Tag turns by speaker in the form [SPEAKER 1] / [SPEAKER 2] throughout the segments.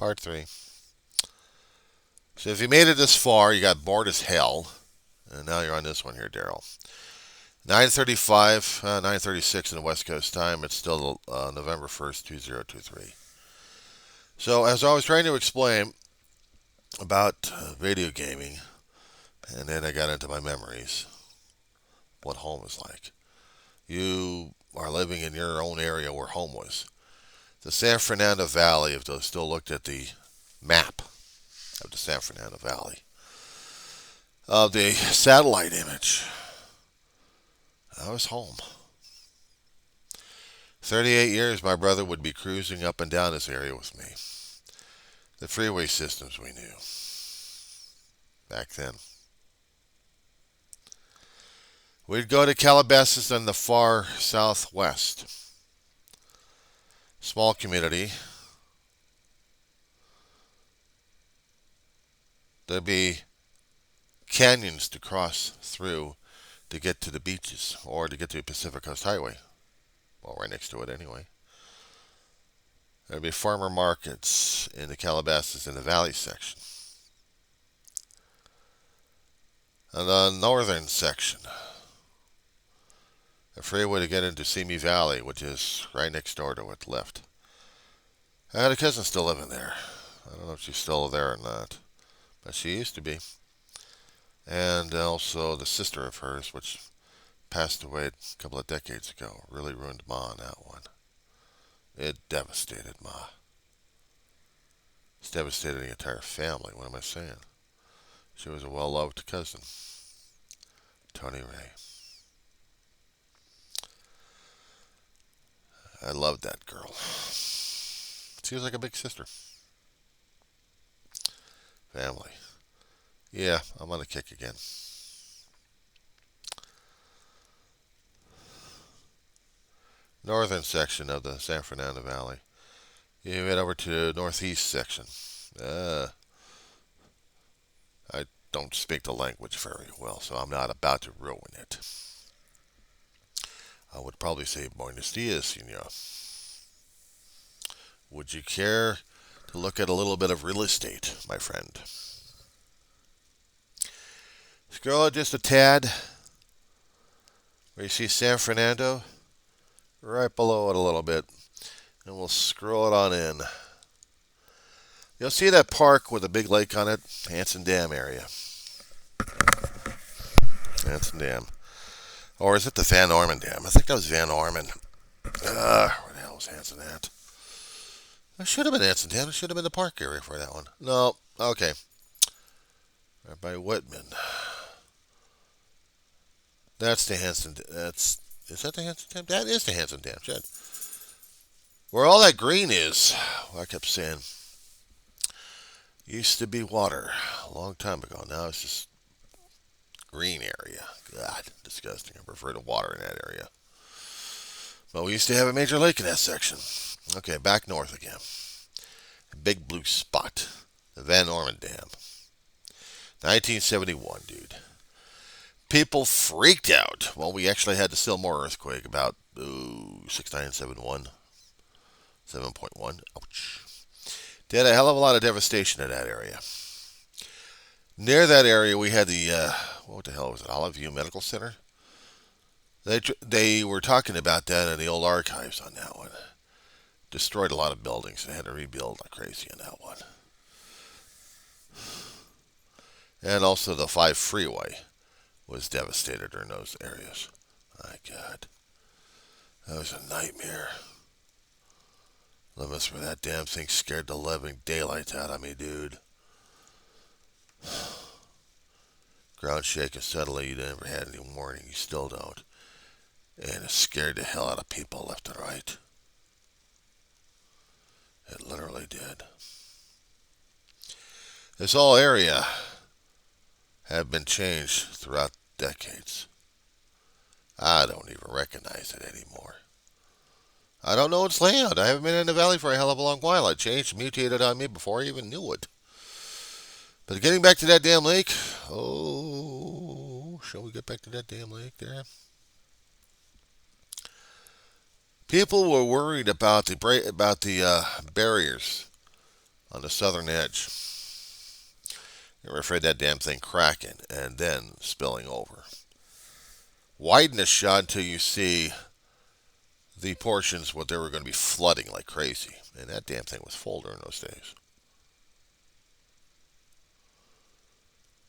[SPEAKER 1] Part 3. So if you made it this far, you got bored as hell. And now you're on this one here, Daryl. 9:35, 9:36 in the West Coast time. It's still November 1st, 2023. So as I was trying to explain about video gaming, and then I got into my memories, what home is like. You are living in your own area where home was. The San Fernando Valley, if they still looked at the map of the San Fernando Valley, of the satellite image, I was home. 38 years my brother would be cruising up and down this area with me. The freeway systems we knew back then. We'd go to Calabasas in the far southwest. Small community. There'd be canyons to cross through to get to the beaches or to get to the Pacific Coast Highway. Well, right next to it anyway. There'd be farmer markets in the Calabasas in the valley section. And the northern section, a freeway to get into Simi Valley, which is right next door to it left. I had a cousin still living there. I don't know if she's still there or not, but she used to be. And also the sister of hers, which passed away a couple of decades ago. Really ruined Ma on that one. It devastated Ma. It's devastated the entire family. What am I saying? She was a well-loved cousin. Tony Ray. I loved that girl. She was like a big sister. Family. Yeah, I'm on a kick again. Northern section of the San Fernando Valley. You head over to the northeast section. I don't speak the language very well, so I'm not about to ruin it. I would probably say Buenos dias, senor. Would you care to look at a little bit of real estate, my friend? Scroll it just a tad, where you see San Fernando, right below it a little bit, and we'll scroll it on in. You'll see that park with a big lake on it, Hanson Dam area. Hanson Dam. Or is it the Van Orman Dam? I think that was Van Orman. Where the hell was Hanson at? It should have been Hanson Dam. It should have been the park area for that one. No. Okay. Right by Whitman. That's the Hanson. Is that the Hanson Dam? That is the Hanson Dam. Shit. Where all that green is, I kept saying, used to be water a long time ago. Now it's just green area. God, disgusting. I prefer the water in that area. But we used to have a major lake in that section. Okay, back north again. A big blue spot. The Van Orman Dam. 1971, dude. People freaked out. Well, we actually had the Stillmore earthquake about 6971. 7.1. Ouch. Did a hell of a lot of devastation in that area. Near that area, we had the, what the hell was it, Olive View Medical Center? They were talking about that in the old archives on that one. Destroyed a lot of buildings. They had to rebuild like crazy on that one. And also the 5 freeway was devastated during those areas. My God. That was a nightmare. Limits where that damn thing scared the living daylights out of me, dude. Ground shaking suddenly. You never had any warning. You still don't. And it scared the hell out of people left and right. It literally did. This whole area had been changed throughout decades. I don't even recognize it anymore. I don't know its layout. I haven't been in the valley for a hell of a long while. It changed, mutated on me before I even knew it. But getting back to that damn lake. Oh, shall we get back to that damn lake there? People were worried about the barriers on the southern edge. You're afraid of that damn thing cracking and then spilling over. Widen the shot until you see the portions where they were going to be flooding like crazy. And that damn thing was full during those days.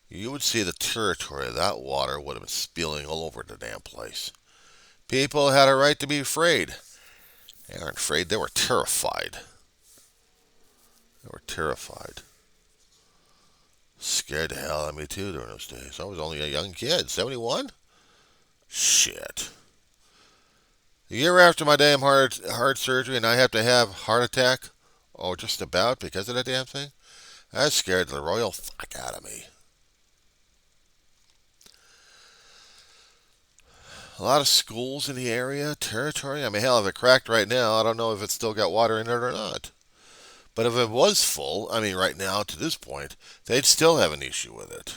[SPEAKER 1] You would see the territory of that water would have been spilling all over the damn place. People had a right to be afraid. They aren't afraid, they were terrified. They were terrified. Scared the hell out of me too during those days. I was only a young kid. 71? Shit. The year after my damn heart surgery and I have to have heart attack, oh, just about because of that damn thing, that scared the royal fuck out of me. A lot of schools in the area, territory. I mean, hell, if it cracked right now, I don't know if it's still got water in it or not. But if it was full, I mean, right now, to this point, they'd still have an issue with it.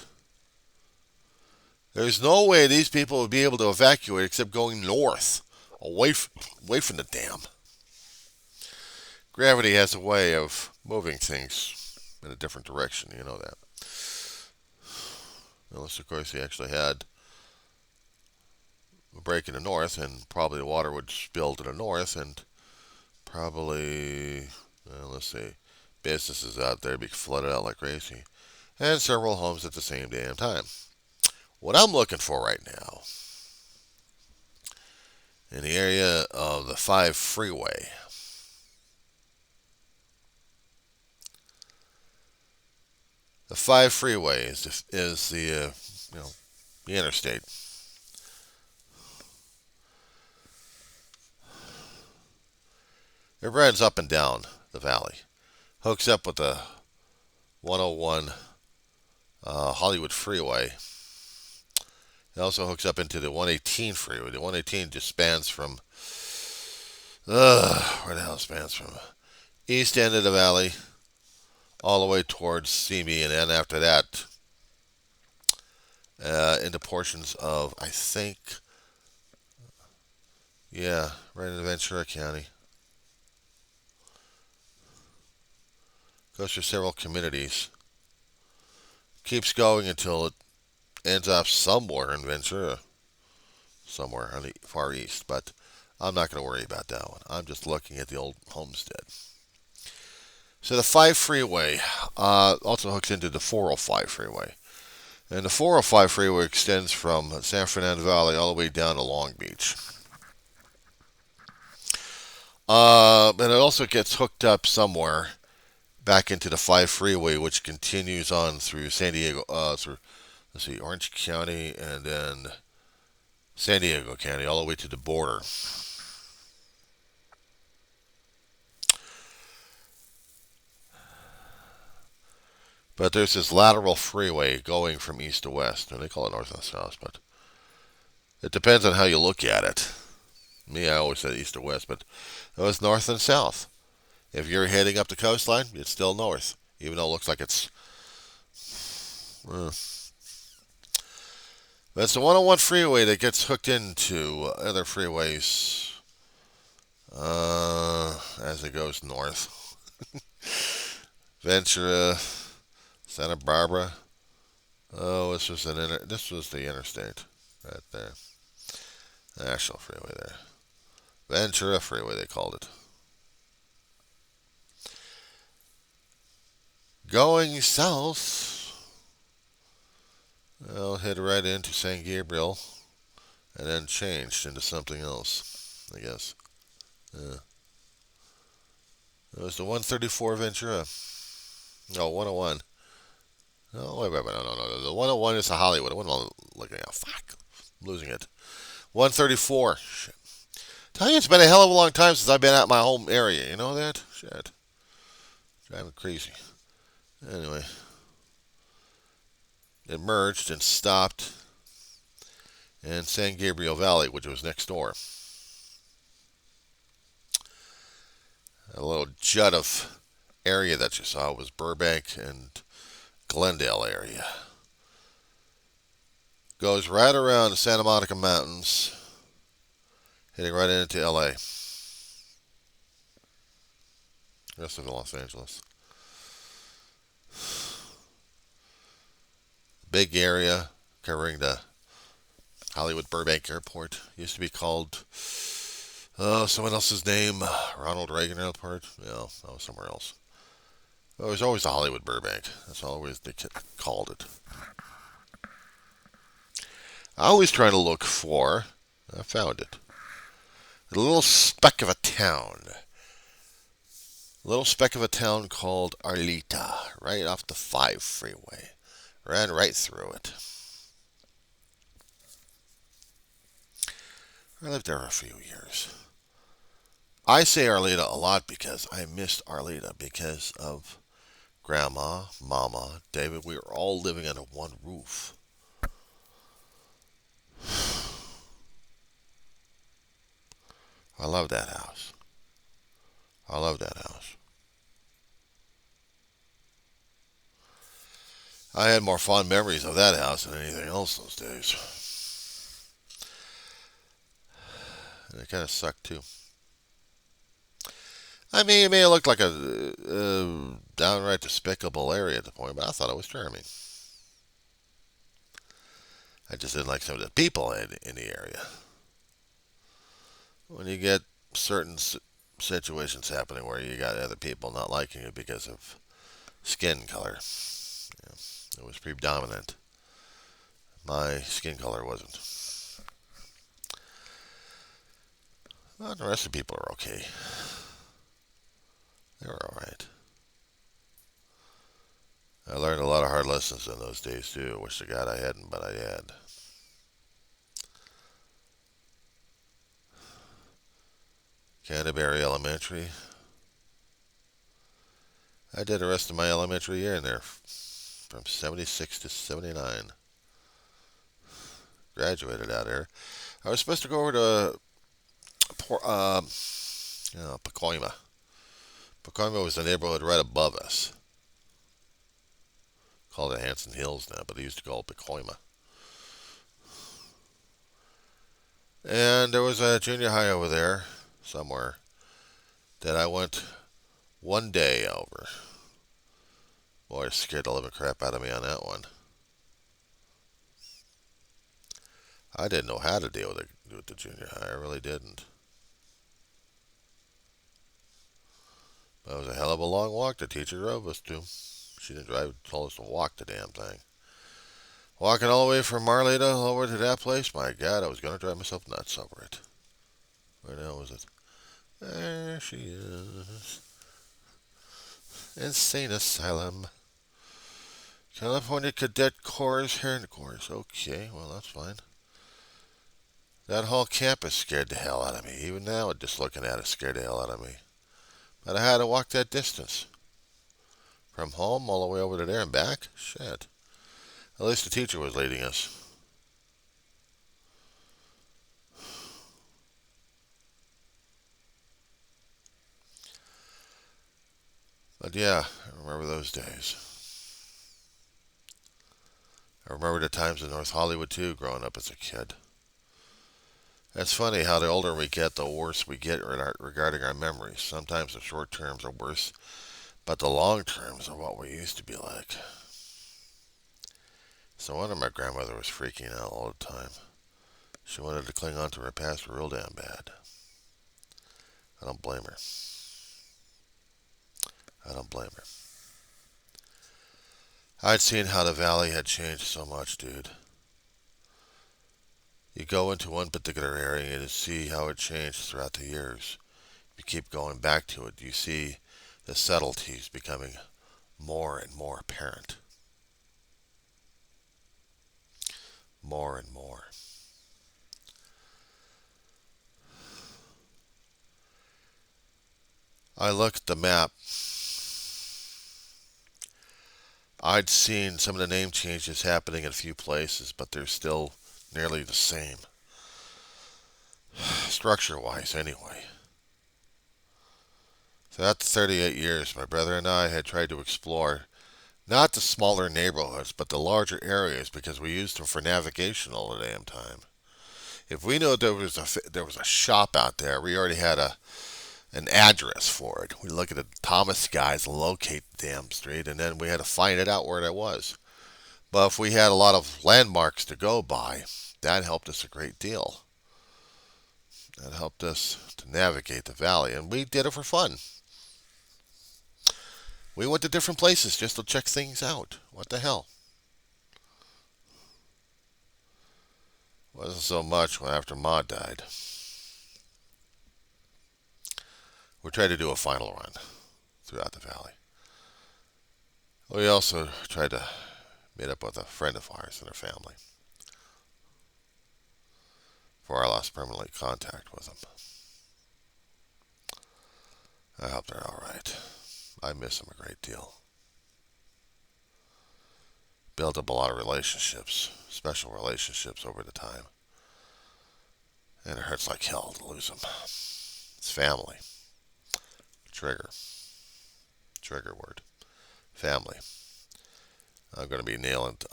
[SPEAKER 1] There's no way these people would be able to evacuate except going north, away from the dam. Gravity has a way of moving things in a different direction, you know that. Unless, of course, he actually had a break in the north, and probably the water would spill to the north, and probably, let's see, businesses out there be flooded out like crazy, and several homes at the same damn time. What I'm looking for right now, in the area of the 5 freeway, the 5 freeway is the the interstate. It runs up and down the valley, hooks up with the 101 Hollywood Freeway. It also hooks up into the 118 freeway. The 118 just spans from where the hell it spans from? East end of the valley all the way towards CB, and then after that into portions of, I think, right into Ventura County. Goes through several communities. Keeps going until it ends up somewhere in Ventura. Somewhere on the far east. But I'm not going to worry about that one. I'm just looking at the old homestead. So the 5 freeway also hooks into the 405 freeway. And the 405 freeway extends from San Fernando Valley all the way down to Long Beach. And it also gets hooked up somewhere back into the 5 freeway, which continues on through San Diego, through, let's see, Orange County, and then San Diego County, all the way to the border. But there's this lateral freeway going from east to west, and they call it north and south, but it depends on how you look at it. Me, I always said east to west, but it was north and south. If you're heading up the coastline, it's still north, even though it looks like it's... That's the 101 freeway that gets hooked into other freeways as it goes north. Ventura, Santa Barbara. Oh, this was the interstate right there. National Freeway there. Ventura Freeway, they called it. Going south, I'll head right into San Gabriel and then changed into something else, I guess. It was the 134 Ventura. No, 101. No, wait, no. The 101 is the Hollywood. What am I looking at? Fuck. I'm losing it. 134. Shit. Tell you, it's been a hell of a long time since I've been at my home area. You know that? Shit. Driving crazy. Anyway. It merged and stopped in San Gabriel Valley, which was next door. A little jut of area that you saw was Burbank and Glendale area. Goes right around the Santa Monica Mountains, heading right into LA. Rest of Los Angeles. big area covering the Hollywood Burbank Airport. Used to be called, someone else's name, Ronald Reagan Airport. No, that was somewhere else. It was always the Hollywood Burbank. That's always they called it. I always try to look for, I found it, a little speck of a town. A little speck of a town called Arleta, right off the 5 freeway. Ran right through it. I lived there a few years. I say Arleta a lot because I missed Arleta because of Grandma, Mama, David. We were all living under one roof. I love that house. I love that house. I had more fond memories of that house than anything else those days. And it kind of sucked too. I mean, it may have looked like a downright despicable area at the point, but I thought it was charming. I just didn't like some of the people in the area. When you get certain situations happening where you got other people not liking you because of skin color, yeah, it was predominant. My skin color wasn't. Well, the rest of the people are okay. They were alright. I learned a lot of hard lessons in those days too. Wish to God I hadn't, but I had. Canterbury Elementary. I did the rest of my elementary year in there, from 76 to 79. Graduated out there. I was supposed to go over to Pacoima. Pacoima was the neighborhood right above us. Called it Hanson Hills now, but they used to call it Pacoima. And there was a junior high over there somewhere that I went one day over. Boy, it scared the living crap out of me on that one. I didn't know how to deal with the junior high. I really didn't. That was a hell of a long walk the teacher drove us to. She didn't drive, told us to walk the damn thing. Walking all the way from Marleta over to that place, my God, I was going to drive myself nuts over it. Where the hell was it? There she is. Insane Asylum. California Cadet Corps, Heron Corps. Okay, well, that's fine. That whole campus scared the hell out of me. Even now, just looking at it scared the hell out of me. But I had to walk that distance. From home all the way over to there and back? Shit. At least the teacher was leading us. But yeah, I remember those days. I remember the times in North Hollywood too, growing up as a kid. It's funny how the older we get, the worse we get regarding our memories. Sometimes the short terms are worse, but the long terms are what we used to be like. So wonder my grandmother was freaking out all the time. She wanted to cling on to her past real damn bad. I don't blame her. I don't blame her. I'd seen how the valley had changed so much, dude. You go into one particular area and you see how it changed throughout the years. You keep going back to it. You see the subtleties becoming more and more apparent. More and more. I looked at the map. I'd seen some of the name changes happening in a few places, but they're still nearly the same. Structure-wise, anyway. Throughout the 38 years, my brother and I had tried to explore not the smaller neighborhoods, but the larger areas because we used them for navigation all the damn time. If we knew there was a shop out there, we already had an address for it. We look at the Thomas guys, locate the damn street, and then we had to find it out where that was. But if we had a lot of landmarks to go by, that helped us a great deal. That helped us to navigate the valley, and we did it for fun. We went to different places just to check things out. What the hell? Wasn't so much when after Ma died. We tried to do a final run throughout the valley. We also tried to meet up with a friend of ours and her family before I lost permanently contact with them. I hope they're all right. I miss them a great deal. Built up a lot of relationships, special relationships over the time. And it hurts like hell to lose them. It's family. Trigger. Trigger word. Family. I'm going to be nailed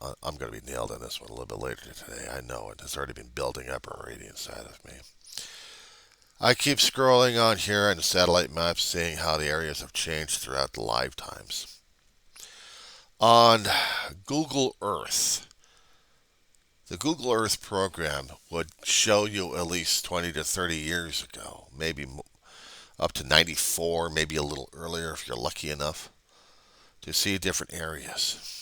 [SPEAKER 1] in this one a little bit later today. I know it. It's already been building up already inside of me. I keep scrolling on here on the satellite maps, seeing how the areas have changed throughout the lifetimes. On Google Earth, the Google Earth program would show you at least 20 to 30 years ago, maybe up to 94, maybe a little earlier if you're lucky enough, to see different areas.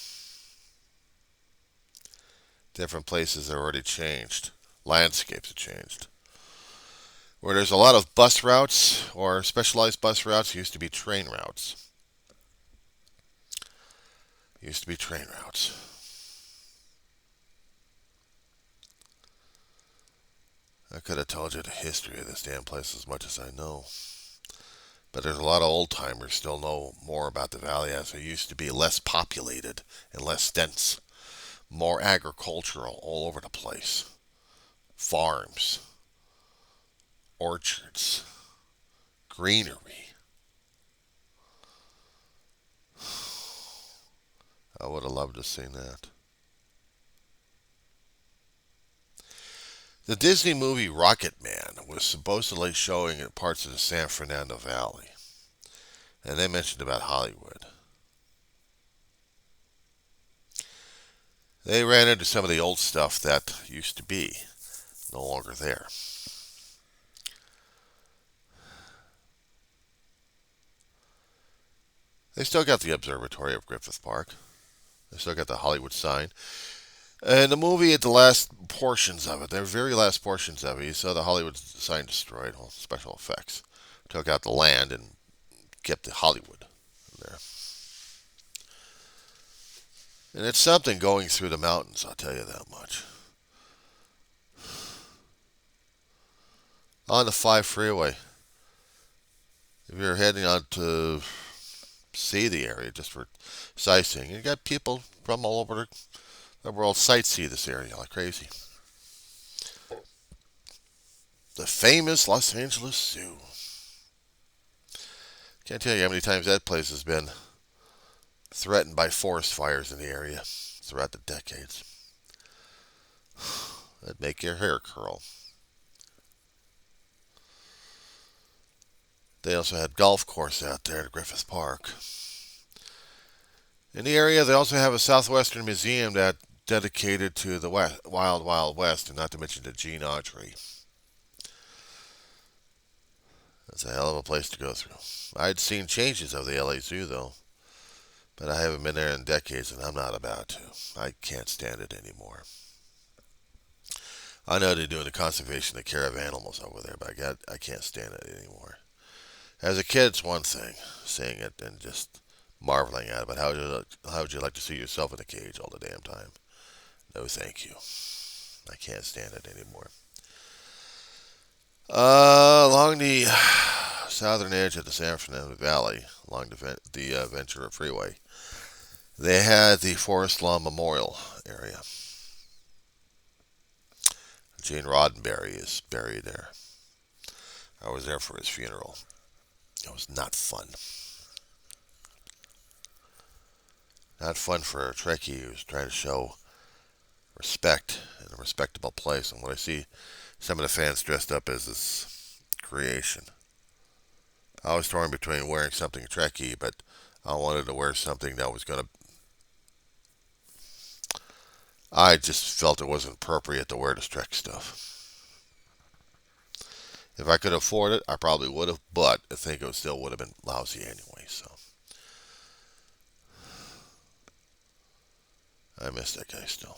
[SPEAKER 1] Different places have already changed. Landscapes have changed. Where there's a lot of bus routes or specialized bus routes, used to be train routes. Used to be train routes. I could have told you the history of this damn place as much as I know. But there's a lot of old timers still know more about the valley as it used to be, less populated and less dense. More agricultural all over the place. Farms. Orchards. Greenery. I would have loved to have seen that. The Disney movie Rocket Man was supposedly showing in parts of the San Fernando Valley. And they mentioned about Hollywood. They ran into some of the old stuff that used to be no longer there. They still got the observatory of Griffith Park. They still got the Hollywood sign. And the movie, at the last portions of it, the very last portions of it, you saw the Hollywood sign destroyed. Well, special effects. Took out the land and kept the Hollywood there. And it's something going through the mountains, I'll tell you that much. On the 5 freeway, if you're heading out to see the area just for sightseeing, you got people from all over the world sightsee this area like crazy. The famous Los Angeles Zoo. Can't tell you how many times that place has been threatened by forest fires in the area throughout the decades. That'd make your hair curl. They also had golf course out there at Griffith Park. In the area, they also have a Southwestern Museum that dedicated to the Wild Wild West, and not to mention to Gene Autry. That's a hell of a place to go through. I'd seen changes of the LA Zoo, though, but I haven't been there in decades, and I'm not about to. I can't stand it anymore. I know they're doing the conservation and care of animals over there, but I can't stand it anymore. As a kid, it's one thing, seeing it and just marveling at it, but how would you like to see yourself in a cage all the damn time? No, thank you. I can't stand it anymore. Along the southern edge of the San Fernando Valley, along the Ventura Freeway, they had the Forest Lawn Memorial area. Gene Roddenberry is buried there. I was there for his funeral. It was not fun. Not fun for a Trekkie who's trying to show respect in a respectable place. And when I see some of the fans dressed up as this creation, I was torn between wearing something Trekkie, but I wanted to wear something that was going to I just felt it wasn't appropriate to wear this Trek stuff. If I could afford it, I probably would have, but I think it still would have been lousy anyway, so. I miss that guy still.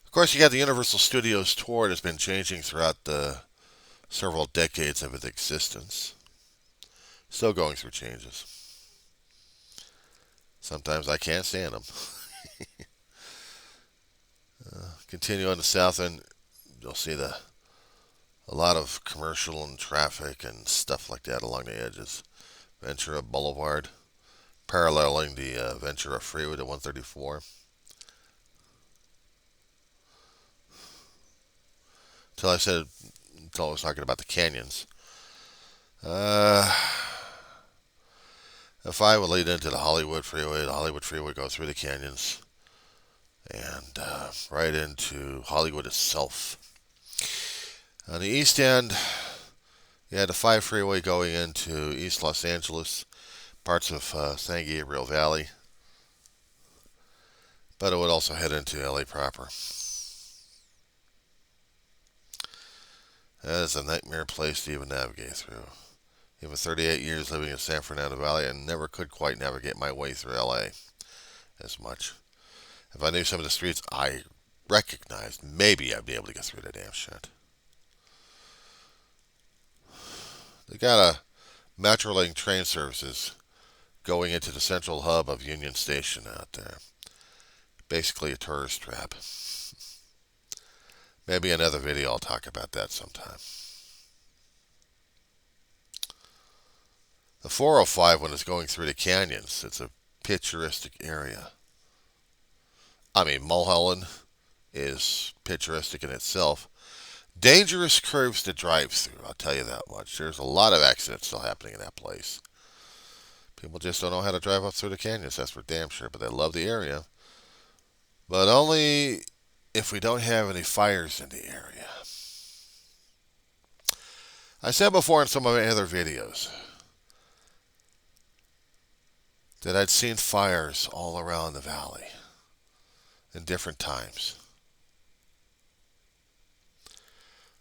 [SPEAKER 1] Of course, you got the Universal Studios tour that's been changing throughout the several decades of its existence. Still going through changes. Sometimes I can't stand them. Continue on the south end, you'll see a lot of commercial and traffic and stuff like that along the edges. Ventura Boulevard, paralleling the Ventura Freeway to 134. Until I was talking about the canyons. Uh, if I would lead into the Hollywood Freeway goes through the canyons and right into Hollywood itself. On the east end, you had the 5 freeway going into East Los Angeles, parts of San Gabriel Valley, but it would also head into LA proper. That is a nightmare place to even navigate through. Even 38 years living in San Fernando Valley, I never could quite navigate my way through LA as much. If I knew some of the streets I recognized, maybe I'd be able to get through that damn shit. They got a Metrolink train services going into the central hub of Union Station out there. Basically a tourist trap. Maybe another video I'll talk about that sometime. The 405 when it's going through the canyons, it's a picturesque area. I mean, Mulholland is picturesque in itself. Dangerous curves to drive through, I'll tell you that much. There's a lot of accidents still happening in that place. People just don't know how to drive up through the canyons, that's for damn sure, but they love the area. But only if we don't have any fires in the area. I said before in some of my other videos that I'd seen fires all around the valley in different times.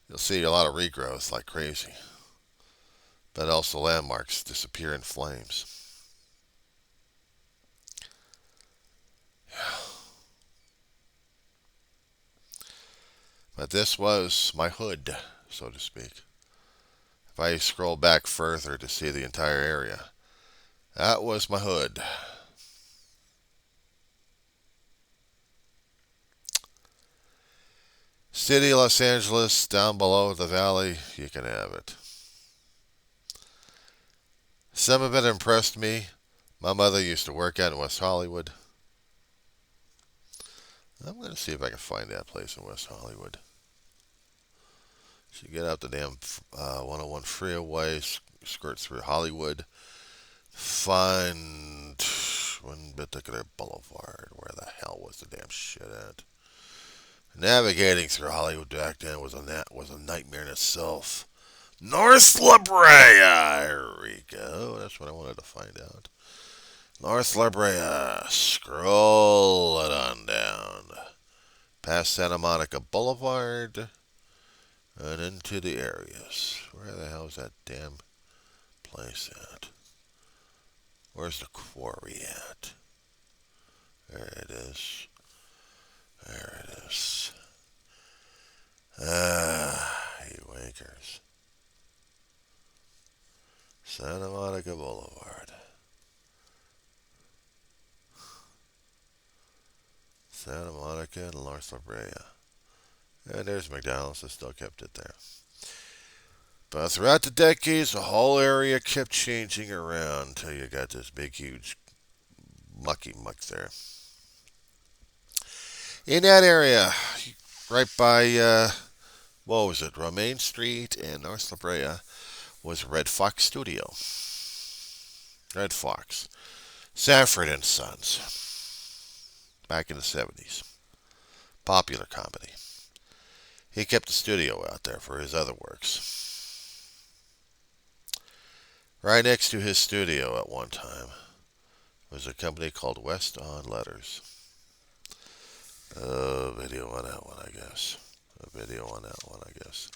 [SPEAKER 1] You'll see a lot of regrowth like crazy, but also landmarks disappear in flames. Yeah. But this was my hood, so to speak. If I scroll back further to see the entire area, that was my hood. City, Los Angeles, down below the valley, you can have it. Some of it impressed me. My mother used to work out in West Hollywood. I'm going to see if I can find that place in West Hollywood. So you get out the damn 101 freeway, skirt through Hollywood, find one particular boulevard. Where the hell was the damn shit at? Navigating through Hollywood back then was a nightmare in itself. North La Brea. Here we go. That's what I wanted to find out. North La Brea. Scroll it on down. Past Santa Monica Boulevard. And into the areas. Where the hell is that damn place at? Where's the quarry at? There it is. There it is. You wankers. Santa Monica Boulevard. Santa Monica and North La Brea. And there's McDonald's that still kept it there. But throughout the decades, the whole area kept changing around until you got this big, huge mucky muck there. In that area, right by, what was it, Romaine Street and North La Brea, was Red Fox Studio. Red Fox. Sanford and Sons. Back in the 70s. Popular comedy. He kept the studio out there for his other works. Right next to his studio at one time was a company called West On Letters. guess. A video on that one, I guess.